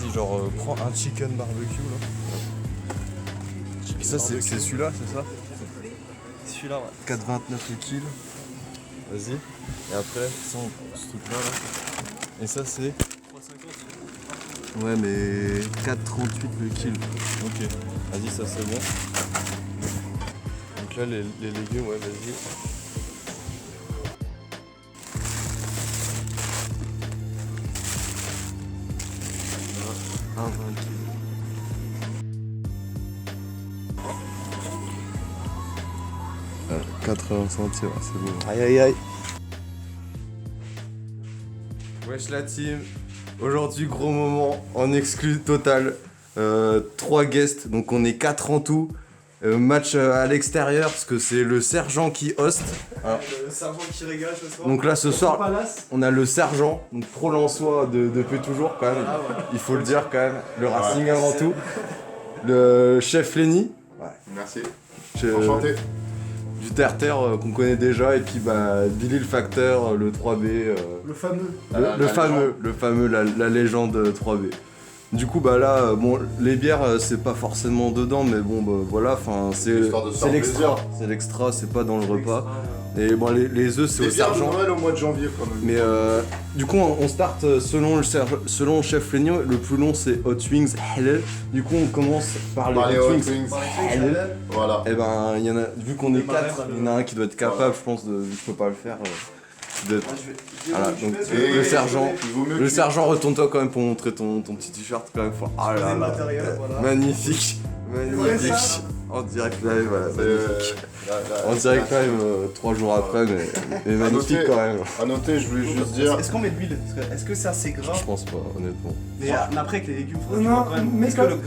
Vas-y, genre, prends un chicken barbecue là. Et ça, c'est celui-là, c'est ça? Celui-là, ouais. 4,29 le kill. Vas-y. Et après, sans ce truc-là, là. Et ça, c'est 3,50. Ouais, mais 4,38 le kill. Ok. Vas-y, ça, c'est bon. Donc là, les légumes, ouais, vas-y. Un 20 kilos. Euh, 80 centimes, c'est bon. Aïe aïe aïe. Wesh la team, aujourd'hui gros moment en exclu total. 3 guests, donc on est 4 en tout. Match à l'extérieur parce que c'est le sergent qui host. Alors, Le sergent qui régale ce soir. donc là ce soir on a le sergent, donc pro Lensois depuis toujours quand même. Il faut le dire quand même, le Racing avant tout. Le chef Lenny. Merci. Enchanté. Du terre-terre qu'on connaît déjà et puis bah Billy le facteur, le 3B. Le fameux. Le fameux, la légende 3B. Du coup bah là, bon les bières c'est pas forcément dedans mais bon bah voilà, enfin c'est l'extra. C'est l'extra, c'est pas dans le repas. Et bon les œufs c'est au sergent. Noël au mois de janvier quand même. Mais du coup on start selon le chef Lenny, le plus long c'est Hot Wings Halal. Du coup on commence par les Hot Wings Halal. Voilà. Et ben il y en a, vu qu'on est 4, il y en a un qui doit être capable je pense de, je peux pas le faire. Voilà, donc le sergent retourne-toi quand même pour montrer ton petit t-shirt quand même. Ah là là, magnifique, magnifique. En direct live, voilà, magnifique. En direct live 3 jours après, mais magnifique quand même. A noter, je voulais juste dire. Est-ce qu'on met de l'huile? Est-ce que c'est assez gras? Je pense pas, honnêtement. Mais après avec les légumes frais, Non, quand même.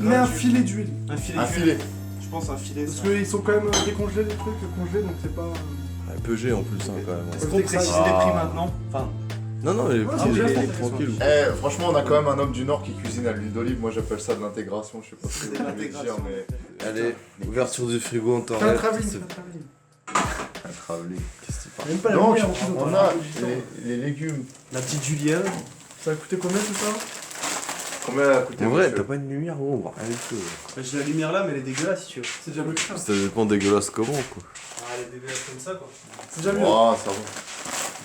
mais un filet d'huile. Un filet. Un filet. Je pense un filet. Parce qu'ils sont quand même décongelés les trucs, congelés donc c'est pas. PG en plus, hein, quand même. Est-ce qu'on précise les prix maintenant? Enfin. Non, les petits, déjà, les c'est tranquille. Eh, franchement, on a quand même un homme du Nord qui cuisine à l'huile d'olive. Moi, j'appelle ça de l'intégration. Je sais pas ce que vous voulez dire, mais. Allez, ouverture du frigo, on t'en Fais un reste. travelling. Un travelling, qu'est-ce que tu parles? Même pas la Donc, lumière en plus, on a les légumes. La petite julienne. Ça a coûté combien tout ça? Combien elle a coûté? En vrai, monsieur t'as pas une lumière, gros, on voit rien du tout. J'ai la lumière là, mais elle est dégueulasse si tu veux. C'est déjà mieux que ça. Ça dépend dégueulasse comment, quoi. Ah, elle est dégueulasse comme ça quoi. C'est déjà mieux. Oh, ça va.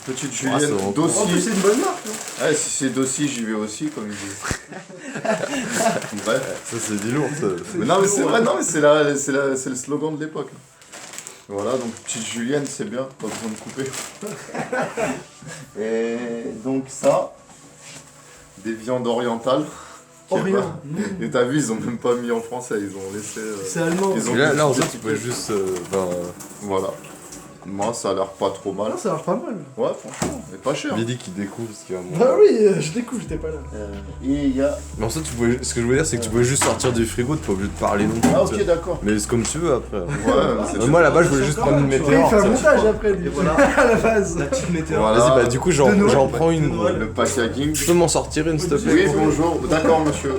Petite c'est julienne bon. En plus, d'Aussi. c'est une bonne marque. Hein. Ouais, si c'est d'Aussi, j'y vais aussi, comme ils disent. Bref. Ça, c'est du lourd, ça. Mais non, mais c'est vrai, non, mais c'est le slogan de l'époque. Voilà, donc petite julienne, c'est bien, pas besoin de couper. Et donc ça, des viandes orientales. Orient. Et t'as vu, ils ont même pas mis en français, ils ont laissé. C'est allemand. Ils ont Et là, mis en sur fait, tu peux juste. Voilà. Moi, ça a l'air pas trop mal. Ah, ça a l'air pas mal. Ouais, franchement, mais pas cher. Billy qui découvre ce qu'il y a à manger. Bah oui, je découvre, j'étais pas là. Et il y a. Mais en fait, ce que je veux dire, c'est que tu pouvais juste sortir du frigo, t'es pas obligé de parler non plus. Ah, tu ok, sais. d'accord. Mais c'est comme tu veux après. Ouais, Moi là-bas, je voulais juste prendre une Il météore. fait un tu sais. montage après, lui. Et voilà. À la base. La petite météore. Voilà. Vas-y, bah du coup, j'en De Noël. prends une. Noël. Le packaging. Tu peux m'en sortir une, s'il te plaît? Oui, bonjour. D'accord, monsieur.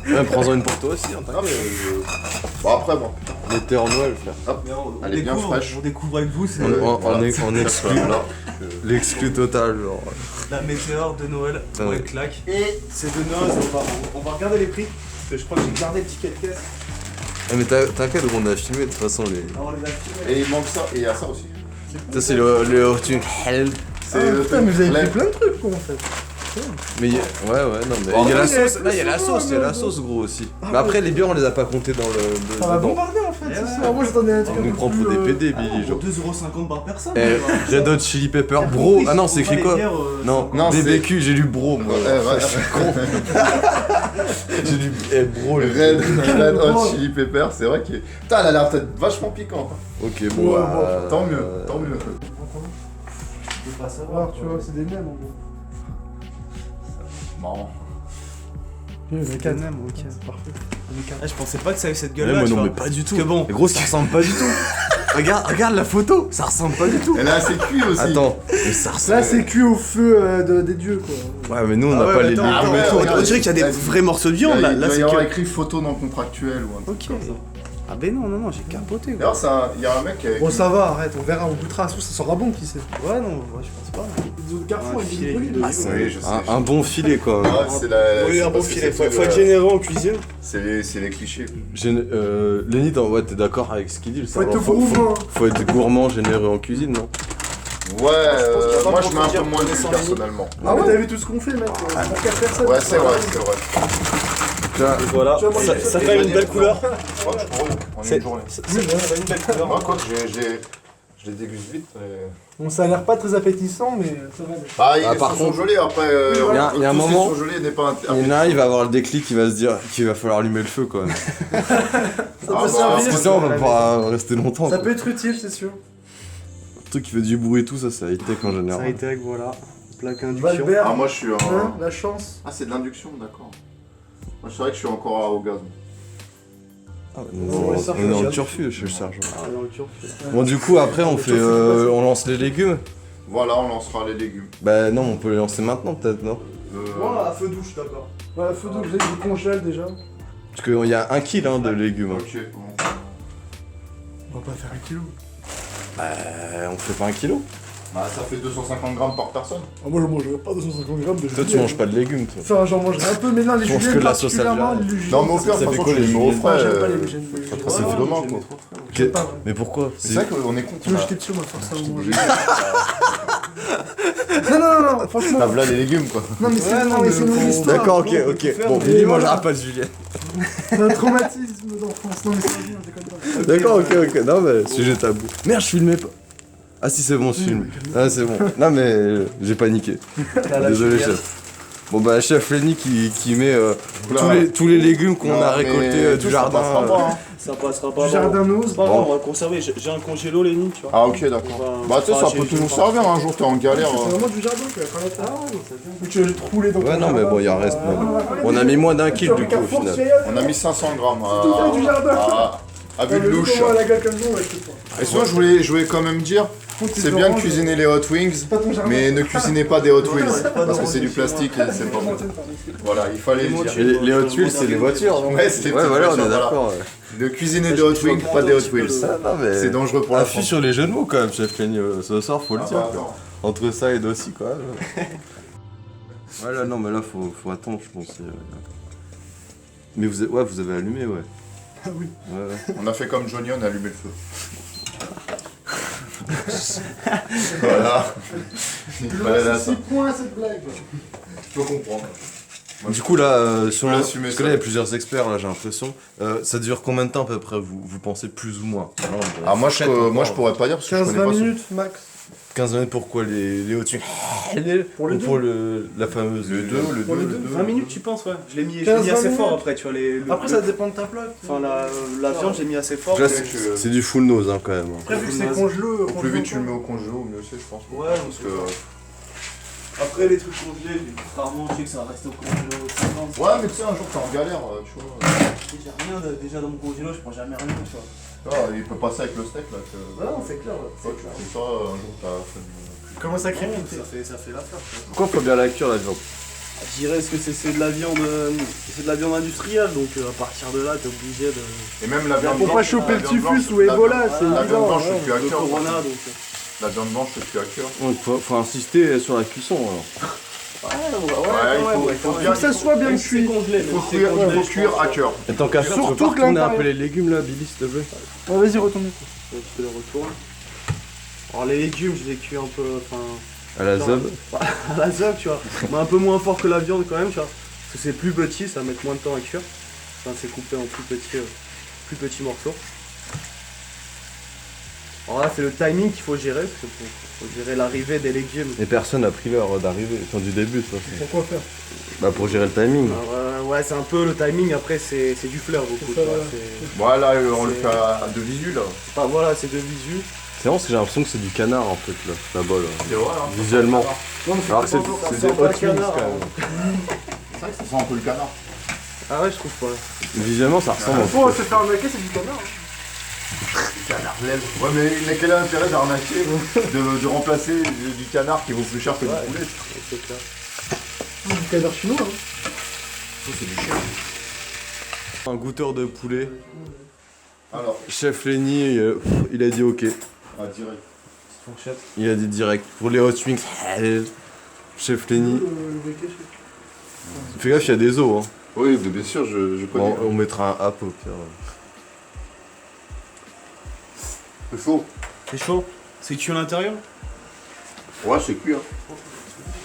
Ouais, prends-en une pour toi aussi, hein, Ah, t'inquiète. Bon, après, bon. Météore Noël, frère. Mais on Elle est bien découvre, fraîche. On découvre avec vous, c'est On exclut. Voilà. L'exclu total, genre. la météore de Noël. Ah ouais. Ouais, claque. Et c'est de Noël, on va regarder les prix. Parce que je crois que j'ai gardé le ticket de caisse. Ah, mais t'inquiète, on a filmé de toute façon les. Alors on les a filmés. Et il manque ça, et il y a ça aussi. Ça, c'est le Hot Wings Halal. Ah, putain, mais vous avez fait plein de trucs, quoi, en fait. Mais ouais, non, mais Bon, il y a la après, sauce, là il y a la sauce, gros aussi. Ah, Mais après ouais. les bières on les a pas comptées dans le. Ça va dedans. bombarder, en fait, Eh ce ouais. soir. Moi, j'attendais un truc. On un nous peu prend pour plus, des PD, Billy, genre. Pour 2,50€ par personne. Eh, Red Hot Chili Pepper, bro. Ah non, c'est écrit quoi? Non, Non, c'est- BBQ, j'ai lu bro, moi. Ouais, Je suis con. J'ai lu bro, le Red Hot Chili Pepper, c'est vrai qu'il est. Putain, elle a l'air peut-être vachement piquante. Ok, Ouais, bon. bon, Tant mieux, tant mieux. Je peux pas savoir. Alors, tu vois, c'est des mêmes, en gros. Marrant. Oui, C'est les quand quatre. même, ok. C'est parfait. Ah, je pensais pas que ça avait cette Ouais, gueule là. moi tu non, vois. mais pas du tout. Parce que bon, Mais gros, ça ressemble pas du tout. regarde la photo, ça ressemble pas du tout. Elle a assez cuit aussi. Attends, mais ça ressemble. Là, c'est cuit au feu des dieux, quoi. Ouais, mais nous on Ah n'a ouais, pas mais les attends, légumes ouais, et tout. regarde. on dirait qu'il y a des vrais morceaux de viande là. Il Là, doit y c'est avoir que. écrit photo non contractuelle ou un truc Ok. comme ça. Ah ben non, j'ai capoté quoi. D'ailleurs, il y a un mec qui a. Bon, ça va, arrête, on verra, on goûtera. Ça sera bon, qui sait. Ouais, non, ouais, je pense pas. de Carrefour, Un il filet est d'huile Ah, d'olive. c'est Oui, je sais. un bon filet quoi. Ah, c'est la. Oui, c'est un bon parce que filet. c'est Faut être le- généreux en cuisine. C'est les clichés. Lenny, t'es d'accord avec ce qu'il dit le Faut être sergent gourmand. faut être gourmand, généreux en cuisine, non? Ouais, qu'il y a pas moi de je mets un peu dire moins de descend personnellement. Ah ouais, t'as vu tout ce qu'on fait, mec? C'est pour 4 personnes. Ouais, c'est vrai, c'est vrai. Donc là, Voilà, Tu vois, moi, ça j'ai- fait quand même une belle couleur. Ouais, je crois, en C'est une journée. ça fait une belle couleur. Moi, quoi, je les déguste vite. Bon, ça a l'air pas très appétissant, mais ça va. Ah, ils par sont contre, surgelés après. il y a- il y a un tout ce qui est moment- surgelé n'est pas il y en a un, il va avoir le déclic, il va se dire qu'il va falloir allumer le feu quand même. Ça peut Parce que servir. ça, on va pas rester longtemps. Ça quoi. peut être utile, c'est sûr. Le truc qui fait du bruit et tout, ça c'est high-tech en Ça général. high-tech, voilà. Plaque induction. Valbert, Ah, moi je suis en. hein, la chance. Ah, c'est de l'induction, d'accord. Moi, c'est vrai que je suis encore au gaz. Ah, On va on est dans le turfu chez le sergent. Ah, dans le turc. Bon, du coup, après, on fait, on lance les légumes. Voilà, on lancera les légumes. Bah non, on peut les lancer maintenant peut-être, non? Voilà, à feu douche, d'accord. Ouais, faut donc que je congèle déjà. Parce qu'il y a 1 kg hein, de légumes. hein. Ok, bon. On va pas faire 1 kilo. On fait pas 1 kg? Bah, ça fait 250 grammes par personne. Ah, moi je mangerai pas 250 grammes de Toi, tu manges pas de légumes, toi. Enfin, j'en mangerai un peu, mais non, les Tu manges juliennes que de la sauce particulièrement, algérienne. les juliennes, Non, mais au pire, Ça de toute fait façon, quoi, je les les mets au juliennes? frais. J'aime pas les juliennes. Ça c'est demain, quoi. J'aime pas. Mais pourquoi? C'est vrai qu'on est con. Tu veux jeter dessus, on va forcément manger. Non, franchement. Ah, voilà les légumes, quoi. Non, mais c'est Ouais, non, non, mais mais c'est mon faut- histoire. D'accord, ok, on ok. peut faire Bon, des- Billy voilà. mangera pas de julienne. C'est un traumatisme d'enfance. Non, mais sérieusement, je déconne pas. D'accord, ok. Non, mais sujet tabou. Merde, je filmais pas. Ah si, c'est bon, je filme. Ah, c'est bon. Non, mais j'ai paniqué. Désolé, chef. Bon, bah, chef Lenny qui met Oula. tous les légumes qu'on Non, a récoltés mais du tout, ça jardin. passera pas, hein. Ça passera pas. Du jardin C'est nose. pas grave, Bon. on va le conserver. J'ai un congélo, Lenny, tu vois. Ah, ok, d'accord. Bah, tu sais, ça peut toujours servir un jour, t'es en galère. C'est vraiment du jardin, tu vas quand même. Ou tu vas juste rouler dans ton Ouais, non, mais jardin. bon, il en reste. non. On a mis moins d'1 kg du coup au final. On a mis 500 grammes tout le temps du jardin. à vue de louche. la gueule comme ça, ouais, je sais pas. Et sinon, je voulais quand même dire, c'est bien de cuisiner les Hot Wings, Pas ton jardin. mais ne cuisinez pas des Hot Wheels, pas parce que dans c'est du plastique et c'est pas bon. Voilà, il fallait le dire. Et les Hot Wheels, c'est les voitures, non? Ouais, c'est les Ouais, petites voilà, on voitures, est voilà. d'accord. Ouais. De cuisiner des Hot Wings, pas des Hot Wheels. Ah, non, mais. C'est dangereux pour la Affût France. sur les jeux de mots quand même, chef Lenny. Ce soir, faut le Ah, dire. bah, quoi. attends. Entre ça et Dossi, quoi. Ouais, là, non, mais là, faut attendre, je pense. Mais vous avez allumé, ouais. Ah oui. Ouais. On a fait comme Johnny, on a allumé le feu. Voilà. Il fallait là, ça. 6 points cette blague. Je peux comprendre. Du coup, là, sur peux le... assumer parce ça. que là, il y a plusieurs experts, là, j'ai l'impression. Ça dure combien de temps à peu près, vous pensez plus ou moins? Ah, moi je pourrais pas dire parce que je connais 15-20 pas ça. minutes max. 15 minutes, pourquoi les Hot Wings? Pour les Ou deux. pour la fameuse. Le 2, le 2, Pour les le deux. 2. 20 minutes, tu penses, ouais. Je l'ai mis 15-20 assez fort minutes. après, tu vois. Après, ça dépend de ta plaque. Enfin, la viande, j'ai mis assez fort. Là, Ouais, c'est du full nose, hein, quand même. Après, vu que c'est congelé. Au plus vite tu le mets au congélo, au mieux c'est, je pense. Ouais, Parce que. Après, les trucs congelés, rarement, je sais que ça reste au congélo 50. Ouais, mais tu sais, un jour t'es en galère, tu vois. J'ai rien déjà dans mon congélo, je prends jamais rien, tu vois. Ah, il peut passer avec le steak là. Que... Ouais, non, c'est clair. Toi, tu fais ça, un jour t'as fait. Comment ça crépite? Ça fait l'affaire. Pourquoi faut bien la cuire, la viande? Je dirais que c'est de la viande industrielle, donc à partir de là, t'es obligé de. Et même la viande Pour blanche. pas choper la le viande blanche, typhus ou Ebola, c'est La viande évident. blanche, ouais. c'est plus à Le cœur. corona, donc. La viande blanche, c'est plus à cœur. Donc, faut insister sur la cuisson, alors. il faut bien. Faut que ça soit bien cuit. congelé, Il faut cuire à cœur. Et tant qu'à faire, tu peux Surtout pas que retourner un l'intérieur. peu les légumes, là, Billy, s'il te plaît? Ouais, vas-y, retourne. Je te le retourne. Alors les légumes, je les cuis un peu, enfin, À la Non. zob. à la zob, tu vois, mais un peu moins fort que la viande quand même, tu vois, parce que c'est plus petit, ça va mettre moins de temps à cuire. Enfin, c'est coupé en plus petits morceaux. Alors là, c'est le timing qu'il faut gérer, parce qu'il faut gérer l'arrivée des légumes. Et personne n'a pris l'heure d'arriver, enfin du début, ça. Pourquoi faire? Bah, pour gérer le timing. Alors, ouais, c'est un peu le timing, après c'est du flair beaucoup, tu ça, vois, ouais. c'est- Voilà, on le fait à de visu là. enfin, voilà, c'est de visu. C'est vraiment parce que j'ai l'impression que c'est du canard, en fait, là-bas, là. C'est vrai, hein. Visuellement. Non, mais Alors que c'est Ça des sent Hot pas le Wings, canard, quand même. C'est vrai que ça sent un peu le canard. Ah ouais, je trouve pas. Visuellement, ça ressemble un Faut peu. se faire arnaquer, c'est du canard. Canard lève. Ouais, mais quel est l'intérêt d'arnaquer de remplacer du canard qui vaut plus cher que du poulet? C'est clair. Du canard chinois. Hein. C'est du chien. Un goûteur de poulet. Alors, Chef Lenny, il a dit ok. ah, direct. Fourchette. Il a dit direct. Pour les hot wings, chef Lenny. Fais gaffe, il y a des os. Hein. Oui, bien sûr, je connais. Bon, on mettra un app au pire. C'est chaud. C'est chaud. C'est cuit à l'intérieur? Ouais, c'est cuit. Hein.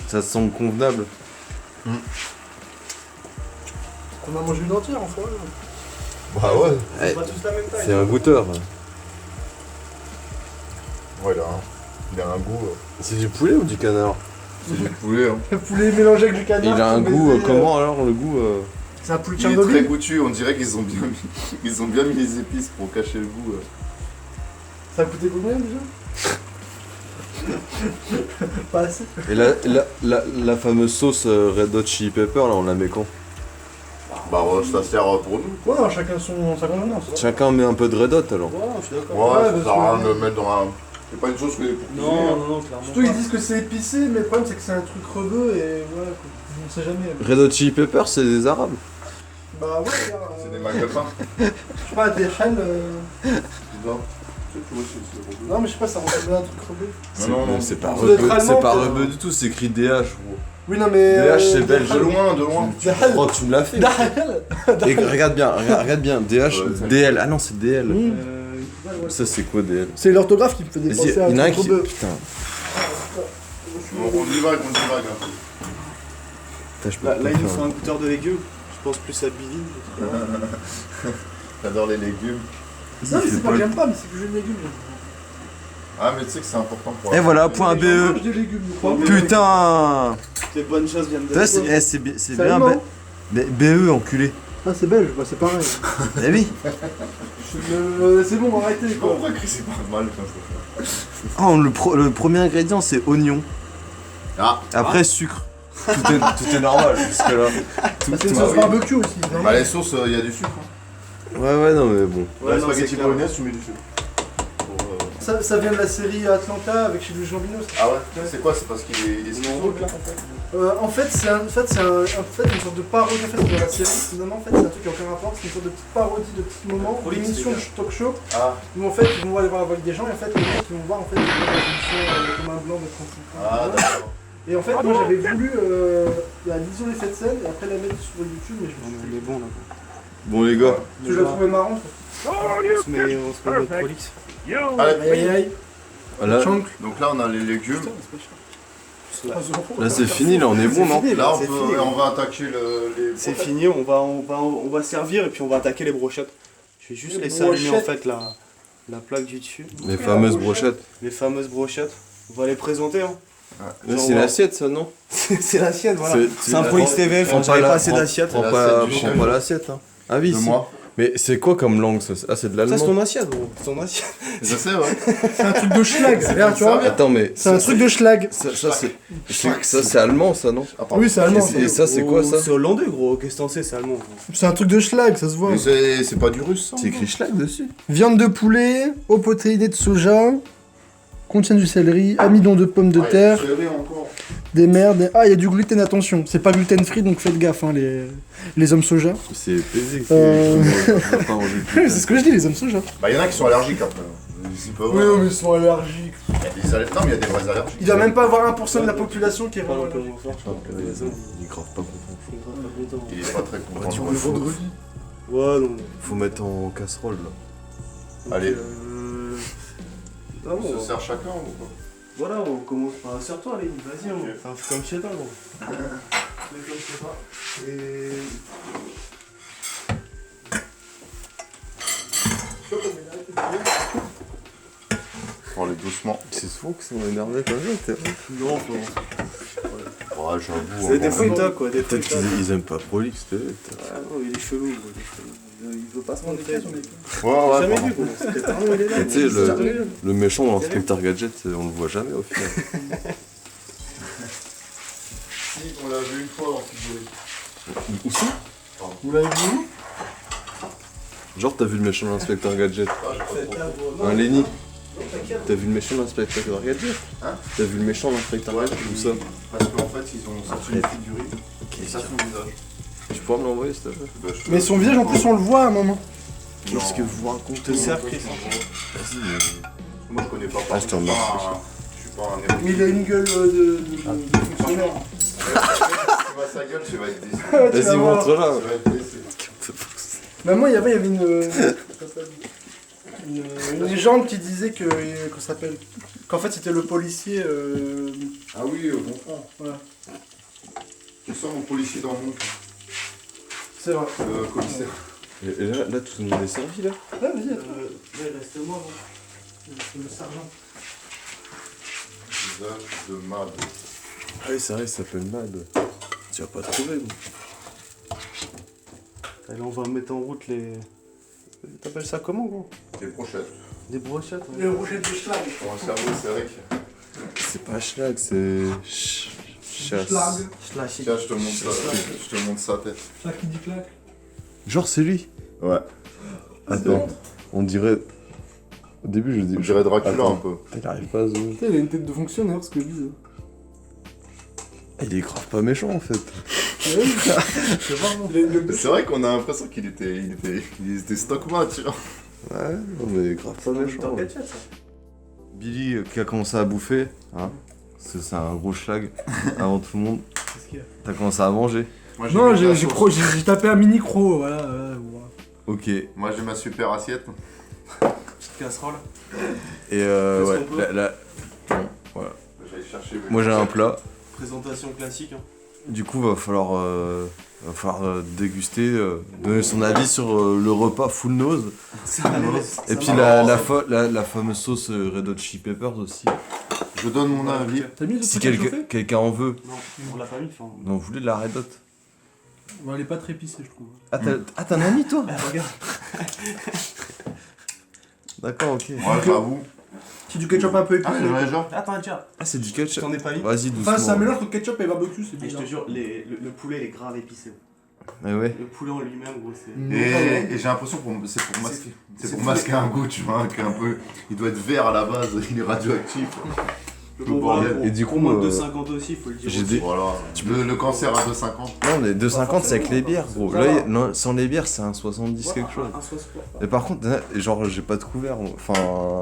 Ça semble convenable. On a mangé une entière en fois. Bah ouais. C'est pas tous la même taille. C'est un goûteur. Ouais, il a un goût. C'est du poulet ou du canard? C'est du poulet. Hein. Le poulet mélangé avec du canard. Il a un comme goût, baiser, comment alors le goût C'est un poulet Il est très Tchernobyl. goûtu, on dirait qu'ils ont bien mis les épices pour cacher le goût. Ça a coûté combien déjà? Pas assez. Et la fameuse sauce Red Hot Chili Pepper, là, on la met quand? Bah ouais, ça sert pour nous. Ouais, chacun sa convenance. Chacun met un peu de Red Hot alors. Ouais, je suis d'accord. Ouais, Ouais, ça parce sert à rien que- de le mettre dans un... C'est pas une sauce que pour cuisiner, hein. Non, clairement. Surtout ils disent que c'est épicé, mais le problème c'est que c'est un truc rebeu et voilà quoi. On sait jamais. Red Hot Chili Pepper, c'est des Arabes. Bah ouais, C'est des magasins. je sais pas, des chaînes. Non, Non, mais je sais pas, ça ressemble à un truc rebeu. non, c'est pas Ça doit être rebeu, allemand, c'est pas quoi. rebeu du tout, c'est écrit DH. Gros. Oui, non, mais. DH, c'est belge. de loin, de loin. Oh, tu me l'as fait. Et regarde bien, DH, Ouais, DL. Ah non, c'est DL. Mmh. Ça, c'est quoi DL? C'est l'orthographe qui me fait Il dépenser à y en a un un truc qui. rebeu. Putain, On divague un peu. putain, je peux Là, pas il nous faire. faut un goûteur de légumes. Je pense plus à Billy. J'adore les légumes. Non, mais c'est pas que j'aime pas, mais c'est que j'aime les légumes. Ah, mais tu sais que c'est important pour... Et voilà, point J'en BE. mange des légumes, je crois. Putain. Les bonnes choses viennent de Ça, là. c'est C'est bien. allemand. BE, enculé. Ah, c'est belge, bah c'est pareil. Eh oui. C'est bon, arrêtez quoi. Pourquoi que c'est pas mal comme ça? Oh, le premier ingrédient, c'est oignon. Ah, Après, sucre. Tout est normal, parce que là. C'est une bah sauce oui. barbecue aussi. bah normal. les sauces, il y a du sucre. Hein. Ouais, non, mais bon. Dans les non, spaghettis c'est clair. bolognaise, tu mets du sucre. Pour, Ça vient de la série Atlanta avec chez Louis Jambino. Ah ouais? C'est quoi? C'est parce qu'il est schizo, là, en fait? En fait, c'est une sorte de parodie en fait, de la série. Finalement, en fait, c'est un truc qui n'a aucun rapport. C'est une sorte de petite parodie de petits moments, Prolixe, d'émission les de talk show. Ah, Où en fait, ils vont aller voir avec des gens et en fait, les gens qui vont voir en fait, ils vont voir une émission comme un blanc de 35 ans. ah d'accord. Et en fait, moi j'avais voulu isoler cette scène et après la mettre sur YouTube, mais je me suis On est bon là. Bon, les gars. dit, je la trouvais marrante. On se met notre prolixe. Allez, Aïe aïe Là, Chunk. donc là, on a les légumes. là c'est fini, là, on est bon, non? Là, C'est fini, on va attaquer les... C'est fini, on va servir et puis on va attaquer les brochettes. Je vais juste Les laisser allumer en brochettes. fait la plaque du dessus. Les fameuses brochettes. Les fameuses brochettes. On va les présenter hein. Là, c'est l'assiette, ça, non? C'est l'assiette voilà. C'est- C'est un Prolix TV, Prends j'avais la- pas assez prends- d'assiette. Prends C'est pas l'assiette du prends chef. pas l'assiette, hein. Ah oui, De si. moi. Mais c'est quoi comme langue, ça? Ah, c'est de Ça c'est l'allemand? ton assiette gros. C'est ton assiette. Je sais, ouais. C'est un truc de schlag, regarde, tu vois. Attends, mais. C'est un truc de schlag. Ça, c'est allemand, ça, non? Ah, pardon. Oui, c'est allemand. Et ça, c'est quoi, ça? C'est hollandais gros, qu'est-ce que t'en sais, c'est allemand. Gros. C'est un truc de schlag, ça se voit. Mais c'est pas du russe, ça? C'est écrit Schlag dessus. Viande de poulet, eau protéinée de soja, contient du céleri, amidon de pommes de terre, encore. des merdes. Ah, il y a du gluten, attention. C'est pas gluten free, donc faites gaffe, hein, les hommes soja. C'est pesé. Euh. On va pas manger de C'est ce que je dis, les hommes soja. Bah, il y en a qui sont allergiques après. C'est pas vrai. mais ils sont allergiques. Il y a des non, mais il y a des vraies allergies. Il doit même pas avoir 1% de la population qui est Pas vraiment un peu allergique. moins fort, je pense. Il est grave pas content. Il est pas très content. Tu vois, vendredi. Ouais, non. Faut mettre en casserole, là. Allez. Ah bon, On se sert chacun ou quoi? voilà, on commence par serre-toi, allez, vas-y, on fait comme chez toi, gros. Fais comme chez toi. Et. Pour aller doucement. C'est souvent que c'est énervé comme ça, Non, faut. Ouais, j'avoue. C'est des hein. fois il toque, quoi, des fois Peut-être il toque. qu'ils aiment pas Prolix, peut-être. Ah non, il est chelou, gros, il est chelou. Il veut pas se rendre compte. Ouais, ouais, Jamais pardon. vu, gros. C'était tellement il est là. Tu sais, gros. le méchant dans Inspector Gadget, on le voit jamais au final. Si, on l'a vu une fois dans Figuré. Où ça? Vous l'avez vu où? Genre, t'as vu le méchant dans Inspector Gadget? Ah, j'ai pas trop. Un Lenny? T'as vu le méchant dans Inspector Gadget? Hein? T'as vu le méchant dans Inspector Gadget? Où ça? Parce qu'en fait, ils ont sorti une figurine. Et ça, son visage. Tu pourras me l'envoyer, s'il te plaît? Bah, je te- Mais son visage, en plus, on le voit à un moment. Qu'est-ce que vous racontez? Je te sers, Chris. Vas-y, Moi, je connais pas. Ah, je t'en Je suis pas un Mais il a une gueule de fonctionnaire. Tu vois sa gueule, tu vas être déçu. Vas-y, montre-la. Tu vas être déçu. Bah moi, il y avait une légende qui disait que, qu'en fait c'était le policier. Ah oui, bon franc. Voilà. Tu sens mon policier dans mon C'est vrai. commissaire. Et là, tout le monde est servi là. Ouais, vas-y. il reste moi. Le sergent. Visage de Mad. Ah oui, c'est vrai, il s'appelle Mad. Tu vas pas trouver, bon. Allez, on va mettre en route les... T'appelles ça comment, gros? Des brochettes. Des brochettes, ouais. Les rochettes de schlag. Pour un cerveau, c'est vrai que. C'est pas schlag, c'est. Chasse. Schlag. Slash. Tiens, je te montre ça. Je te montre sa tête. Schlag qui dit claque. Genre, c'est lui. Ouais. Attends, on dirait. Au début, je dis. On dirait Dracula Attends. un peu. Il arrive pas à zoomer. Putain, il a une tête de fonctionnaire, ce que je dis. Il est grave pas méchant en fait. Ouais, c'est vraiment. Il a une gueule de C'est vrai qu'on a l'impression qu'il était stockman, tu vois. Ouais, on est grave pas méchant. Ouais. ça. Billy qui a commencé à bouffer, hein. Parce que c'est un gros schlag avant tout le monde. Qu'est-ce qu'il y a? T'as commencé à manger. Moi, Non, mis la j'ai sauce. tapé un mini croc, voilà. Ok. Et Moi, j'ai ma super assiette. Petite casserole. ouais, Qu'est-ce qu'on peut là. Bon, voilà. J'allais chercher. Moi j'ai un plat. Présentation classique, hein. Du coup, va falloir déguster, donner son avis sur le repas full nose. Et puis la fameuse sauce Red Hot Chili Peppers aussi. Je donne mon avis. T'as mis le Si truc à chauffer quelqu'un en veut. Non, on l'a pas mis, enfin... Non, vous voulez de la Red Hot? Bon, elle est pas très épicée, je trouve. Ah, t'as un ami toi? Regarde. D'accord, ok. Ouais, j'avoue. C'est du ketchup un peu épicé. Ah, il y en a déjà. Attends, tiens. Ah, c'est du ketchup. T'en ai pas mis? Vas-y, doucement. Enfin, c'est un mélange entre ketchup et barbecue, c'est Et je bizarre. te jure, le poulet il est grave épicé. Ah ouais. Le poulet en lui-même, gros, c'est... Et j'ai l'impression que c'est pour masquer. C'est pour masquer un goût, tu vois, qu'un peu. Il doit être vert à la base, il est radioactif. Bon, bordel. voilà, Et du pour coup, moins de 2,50 aussi, faut le dire. j'ai aussi. des- Voilà. Le cancer à 2,50. Non, mais 2,50 c'est avec les bières, gros. Là, non, sans les bières, c'est un 70 quelque chose. Un sauce quoi. Et par contre, genre, j'ai pas de couvert. Enfin.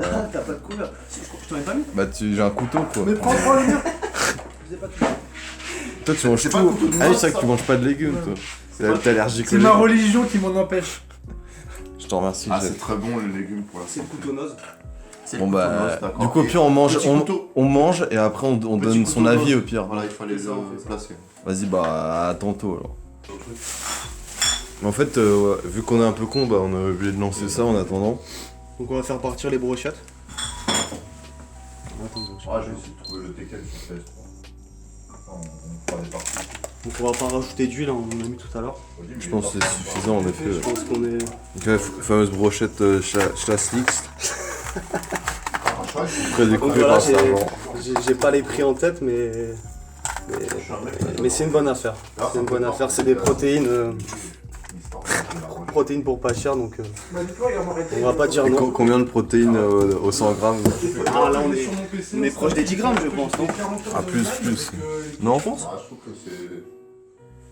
Ah, t'as pas de couvert. Si, je t'en ai pas mis. Bah, j'ai un couteau quoi. Mais prends le mien. Je faisais pas tout. Toi, tu manges c'est tout. pas le couteau de Ah oui, moi, c'est vrai que ça. tu manges pas de légumes, toi. T'es allergique aux C'est ma légumes. religion qui m'en empêche. Je te remercie. Ah, Jeff. c'est très bon les légumes pour la C'est le couteau nose. C'est Bon le bah, couteau nose. d'accord. du coup au pire on mange, Petit couteau. on mange et après on Petit donne son couteau avis d'os. au pire. Voilà, il fallait C'est ça, on le fait ça. placer. Vas-y bah à tantôt alors. Mais en fait, ouais, vu qu'on est un peu con, bah on est obligé de lancer ça en attendant. Donc on va faire partir les brochettes. Attends, Ah, je vais essayer de trouver le T4 sur PS3. Enfin, on fera des parties. donc on va pas rajouter d'huile, hein, on en a mis tout à l'heure. Je pense que c'est suffisant en effet. Je pense qu'on est... Donc la fameuse brochette Schlaslix, très Donc découpée voilà, par Sergent. j'ai pas les prix en tête, mais c'est une bonne affaire. C'est une bonne affaire, c'est des protéines, protéines pour pas cher, donc Bah, dis-toi, il va m'arrêter. on va pas dire non. Combien de protéines au 100 grammes? Ah là on est proche des 10 grammes je pense, non? Ah plus. Non en France? Ah, je trouve que c'est.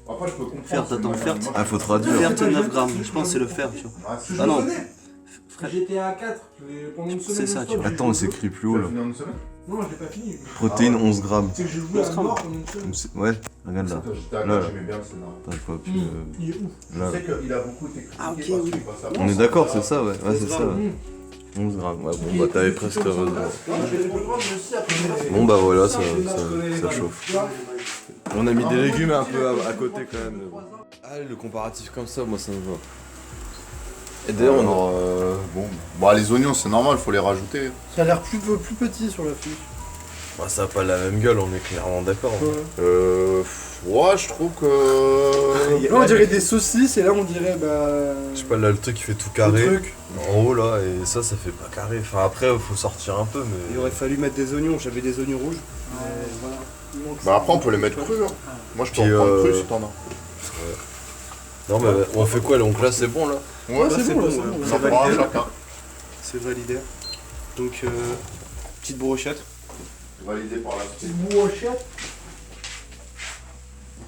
Après, je peux comprendre. Fer, t'attends, Moi, fer. moi, Ah faut traduire. Fer de 9 grammes, je pense que c'est le fer, tu vois. Ah, si, Ah non. J'étais à 4 pendant une semaine. C'est ça, non-stop, tu vois. j'ai Attends, joué c'est au écrit plus Tu haut vas là. finir une semaine? Non, j'ai pas fini. Protéines 11 grammes. C'est que j'ai joué à mort pendant une semaine. Ouais, regarde là. Attends, j'étais à Là. 4, j'aimais bien le scénario. Attends, je vois plus. Il est ouf. Je Là. sais qu'il a beaucoup été critiqué Ah, ok, parce oui. qu'il passe à On est Barça. d'accord, c'est ça, ouais. Ouais, c'est ça. grammes. Ouais. 11 grammes. Ouais, bon, bah t'avais presque raison. J'ai les programmes aussi après. Bon, bah voilà, ça chauffe. On a mis des légumes un peu à côté quand même. Ah, le comparatif comme ça, moi ça me va. Et d'ailleurs, on aura. Bon, bah les oignons c'est normal, faut les rajouter. Ça a l'air plus petit sur la fiche. Bah, ça a pas la même gueule, on est clairement d'accord. Ouais, je trouve que. Là, on dirait des saucisses et là, on dirait bah. Je sais pas, là le truc il fait tout le carré. truc. En haut là, et ça fait pas carré. Enfin, après, faut sortir un peu, mais. Il aurait fallu mettre des oignons, j'avais des oignons rouges. Voilà. Bah après on peut les mettre crus. Hein. Moi je peux Puis, en prendre crus si t'en as. Non, mais on fait quoi? Donc là, c'est bon là? Ouais, c'est bon, là, c'est ouais. bon. on C'est en prend un validé. chacun. C'est validé. Donc petite brochette. Validé par la Petite brochette.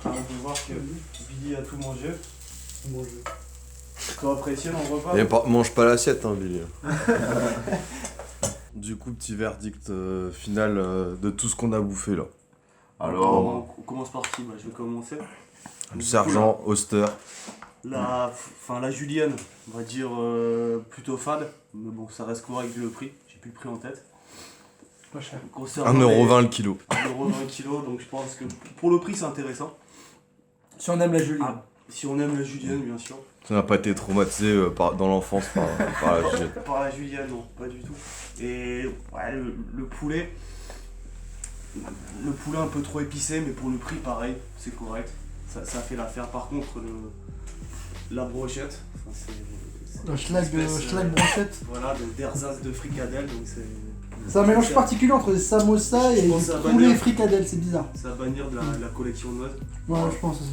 On peut voir que Billy a tout mangé. Bon jeu. Tu as apprécié dans le repas? Et mange pas l'assiette, hein, Billy. Du coup, petit verdict final de tout ce qu'on a bouffé là. Alors, On commence par qui? Je vais commencer. Le sergent, Oster. La julienne, on va dire plutôt fade, mais bon, ça reste correct vu le prix. J'ai plus le prix en tête. Pas cher. Concernant 1,20€ le kilo. 1,20€ le kilo, donc je pense que pour le prix c'est intéressant. Si on aime la julienne. Ah, si on aime la julienne, bien sûr. On n'a pas été traumatisé dans l'enfance par la julienne. Par la julienne, non, pas du tout. Et ouais, le poulet. Le poulet un peu trop épicé, mais pour le prix, pareil, c'est correct. Ça fait l'affaire. Par contre, la brochette, Le schlag brochette. voilà, d'ersatz de fricadelle, donc c'est. C'est un mélange particulier entre des samosas et Je pense du à poulet bannir. fricadelle, c'est bizarre. Ça va bannir de la collection de mode. Ouais, je pense aussi.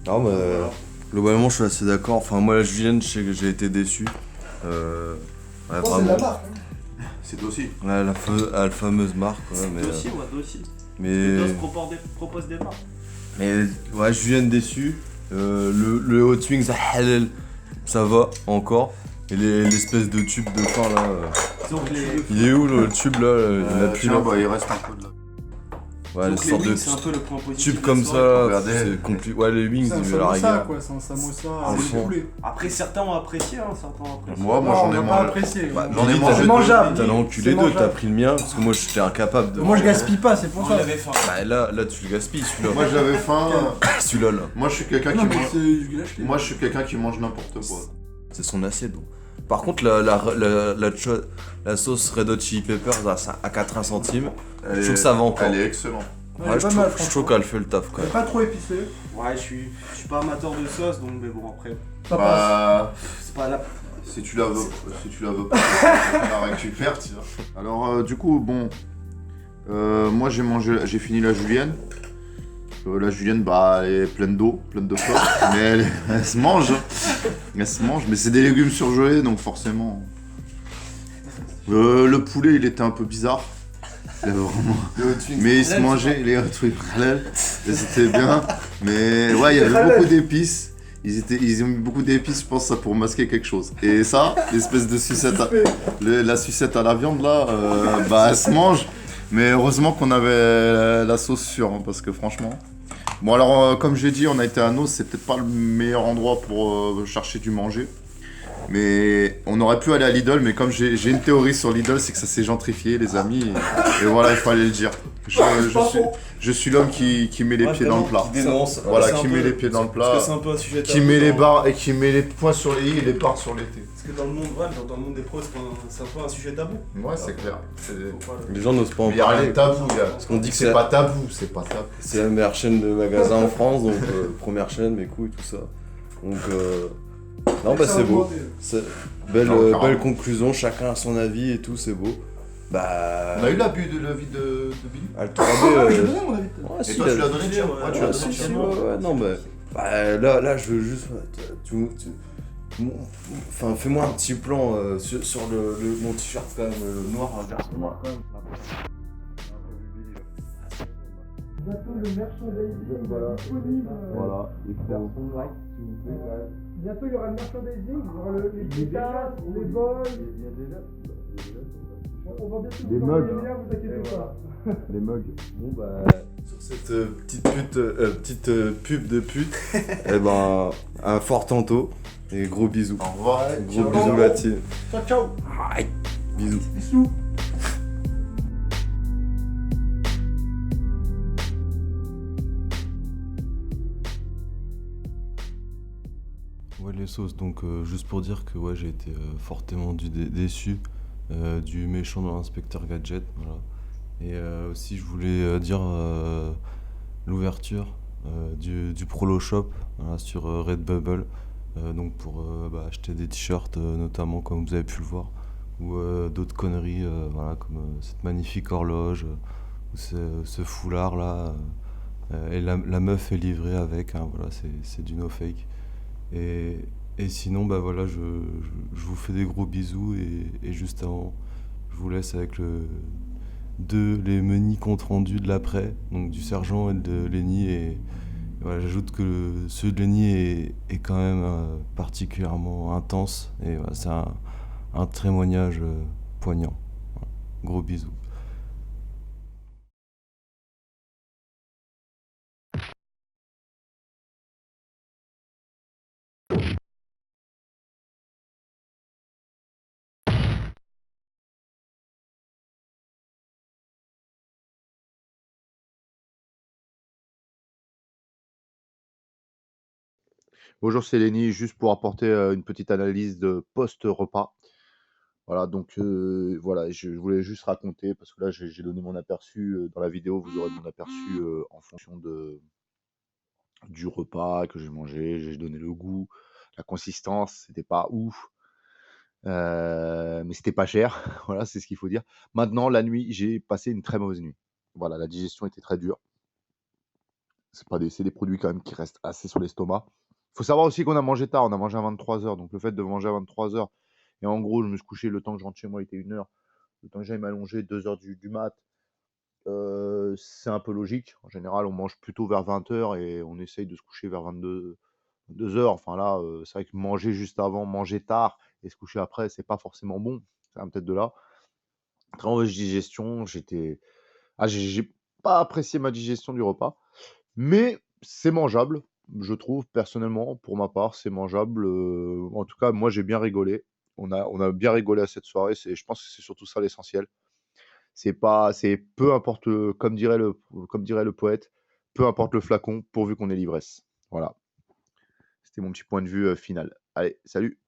Non, mais Voilà. globalement, je suis assez d'accord. Enfin, moi, la julienne, je sais que j'ai été déçu. Ouais, Je pense que c'est de la vraiment. marque. Hein. c'est aussi. Ouais, la fameuse marque, ouais, mais. Dossier, ouais, dossier. Mais, DOS propose des marques. mais ouais, julienne déçu. Le Hot Wings, ça va encore. Et l'espèce de tube de pain là. Donc Il est où le tube là? Il y en a plus Tiens, là. bah, il reste un peu de là. Ouais, les donc sortes wings, de c'est un peu le point positif. tubes de comme la soirée. ça, Regardez. c'est compliqué. Ouais, les wings, C'est un il la samosa rigueur. quoi, c'est un samosa, Ah, c'est bon. du poulet. Après, certains ont apprécié, certains ont apprécié. Moi, Non, j'en on ai n'a pas mangé. apprécié. Bah, J'en ai Billy, mangé t'as- deux. mangeable. T'en as C'est enculé deux, mangeable. t'as pris le mien, parce que moi j'étais incapable de. Moi je gaspille pas, c'est pour On ça. avait faim. Bah là tu le gaspilles celui-là. Moi, j'avais faim. Celui-là là. Moi, je suis quelqu'un Non, qui mais mange. c'est du gâche. Moi, je suis quelqu'un qui mange n'importe quoi. C'est son assiette donc. Par contre la sauce Red Hot Chili Peppers à 80 centimes, je trouve que ça va encore. Elle est excellente. Ouais, je trouve qu'elle fait le taf quand même. Pas trop épicé. Ouais, je suis pas amateur de sauce, donc mais bon, après, Ça passe. Bah, c'est pas la. si tu la veux pas, tu la récupères, tu vois. Alors, du coup, bon. Moi, j'ai fini la julienne. La julienne, bah, elle est pleine d'eau, pleine de sauce. Mais elle se mange. Hein. Elle se mange, mais c'est des légumes surgelés, donc forcément. Le poulet, il était un peu bizarre. Il avait vraiment... Mais il se mangeait, les trucs halal, et c'était bien. Mais ouais, il y avait beaucoup d'épices. Ils ont mis beaucoup d'épices, je pense, ça pour masquer quelque chose. Et ça, l'espèce de sucette, la sucette à la viande là, bah elle se mange. Mais heureusement qu'on avait la sauce sûre, hein, parce que franchement. Bon alors, comme j'ai dit, on a été à Nos, c'est peut-être pas le meilleur endroit pour chercher du manger. Mais on aurait pu aller à Lidl, mais comme j'ai une théorie sur Lidl, c'est que ça s'est gentrifié, les amis. Et voilà, il fallait le dire. Je suis l'homme qui met les pieds dans le plat. Qui dénonce. Voilà, C'est un qui peu- met les pieds dans le plat, Parce que c'est un peu un sujet qui tabou met les dans- barres et qui met les points sur les i et les barres sur les t. Parce que dans le monde, ouais, dans le monde des pros, c'est un peu un sujet tabou. Ouais, c'est clair. Faut pas le- Les gens n'osent pas en Il y a rien parler. de tabou, gars. Parce qu'on dit que C'est pas tabou, c'est pas tabou. c'est la meilleure chaîne de magasins en France, donc première chaîne, mes couilles, tout ça. Donc non bah c'est beau. C'est- Belle, Non, carrément. belle conclusion, chacun a son avis et tout, c'est beau. Bah. On a eu la vue de Billy. Ah, le 3B. Ah, j'ai donné mon avis. Ouais, Et si, toi, il a- tu l'as donné, tiens. Ouais, Ouais, tu Ouais, l'as si, donné, si, tiens. ouais, non, mais. Bah, là, je veux juste. Enfin, fais-moi un petit plan sur mon t-shirt, quand même, le noir, regarde-moi quand même. Bientôt le merchandising disponible. Voilà, il faut. Bientôt il y aura le merchandising, il y aura les pétasses, les bols. On va bientôt Des vous mugs. envoyer les liens, vous inquiétez pas. Les mugs. Bon, bah. Sur cette petite pub de pute, eh ben, un fort tantôt et gros bisous. Au revoir. Gros bisous, la team. Ciao, ciao. Bisous. Bisous. Ouais, les sauces, donc juste pour dire que ouais, j'ai été fortement déçu du méchant dans l'inspecteur Gadget. Voilà. Et aussi, je voulais dire l'ouverture du Prolo Shop voilà, sur Redbubble. Donc pour acheter des t-shirts notamment, comme vous avez pu le voir, ou d'autres conneries, voilà, comme cette magnifique horloge, ou ce foulard là. Et la meuf est livrée avec, hein, voilà, c'est du no fake. Et sinon, bah voilà, je vous fais des gros bisous et juste avant, je vous laisse avec les menus compte rendus de l'après, donc du sergent et de Lenny. Et voilà, j'ajoute que ceux de Lenny est quand même particulièrement intense. Et voilà, c'est un témoignage poignant. Voilà. Gros bisous. Bonjour, c'est Lenny, juste pour apporter une petite analyse de post-repas. Voilà, donc voilà, je voulais juste raconter, parce que là j'ai donné mon aperçu dans la vidéo, vous aurez mon aperçu en fonction du repas que j'ai mangé, j'ai donné le goût, la consistance, c'était pas ouf, mais c'était pas cher, voilà, c'est ce qu'il faut dire. Maintenant, la nuit, j'ai passé une très mauvaise nuit. Voilà, la digestion était très dure. C'est des produits quand même qui restent assez sur l'estomac. Faut savoir aussi qu'on a mangé tard, on a mangé à 23h, donc le fait de manger à 23h, et en gros, je me suis couché, le temps que je rentre chez moi, il était 1h, le temps que j'aille m'allonger, 2h du mat, c'est un peu logique. En général, on mange plutôt vers 20h et on essaye de se coucher vers 22h. Enfin là, c'est vrai que manger juste avant, manger tard et se coucher après, c'est pas forcément bon. Ça vient peut-être de là. Très mauvaise digestion, j'ai pas apprécié ma digestion du repas, mais c'est mangeable, je trouve, personnellement, pour ma part, c'est mangeable. En tout cas, moi, j'ai bien rigolé. On a bien rigolé à cette soirée. Je pense que c'est surtout ça l'essentiel. C'est peu importe, comme dirait le poète, peu importe le flacon, pourvu qu'on ait l'ivresse. Voilà. C'était mon petit point de vue final. Allez, salut!